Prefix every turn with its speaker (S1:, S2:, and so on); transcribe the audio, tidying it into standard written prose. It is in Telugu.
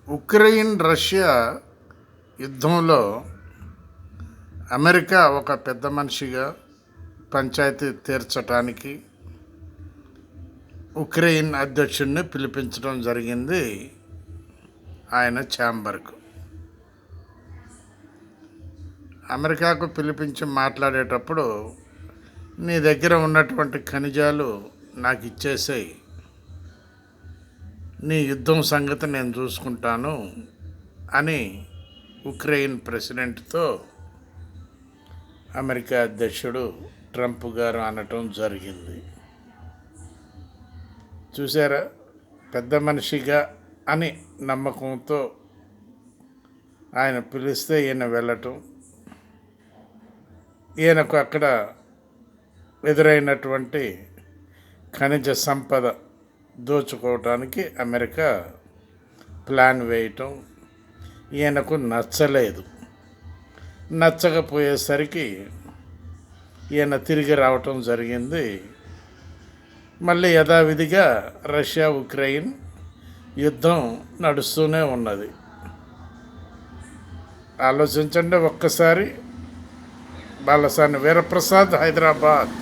S1: ఉక్రెయిన్ రష్యా యుద్ధంలో అమెరికా ఒక పెద్ద మనిషిగా పంచాయతీ తీర్చడానికి ఉక్రెయిన్ అధ్యక్షుడిని పిలిపించడం జరిగింది. ఆయన ఛాంబర్కు అమెరికాకు పిలిపించి మాట్లాడేటప్పుడు నీ దగ్గర ఉన్నటువంటి ఖనిజాలు నాకు ఇచ్చేసాయి, నీ యుద్ధం సంగతి నేను చూసుకుంటాను అని ఉక్రెయిన్ ప్రెసిడెంట్తో అమెరికా అధ్యక్షుడు ట్రంప్ గారు అనటం జరిగింది. చూసారా, పెద్ద మనిషిగా అని నమ్మకంతో ఆయన పిలిస్తే ఈయన వెళ్ళటం, ఈయనకు అక్కడ ఎదురైనటువంటి ఖనిజ సంపద దోచుకోవటానికి అమెరికా ప్లాన్ వేయటం ఈయనకు నచ్చలేదు. నచ్చకపోయేసరికి ఈయన తిరిగి రావటం జరిగింది. మళ్ళీ యథావిధిగా రష్యా ఉక్రెయిన్ యుద్ధం నడుస్తూనే ఉన్నది. ఆలోచించండి ఒక్కసారి. బాలసాని వీరప్రసాద్, హైదరాబాద్.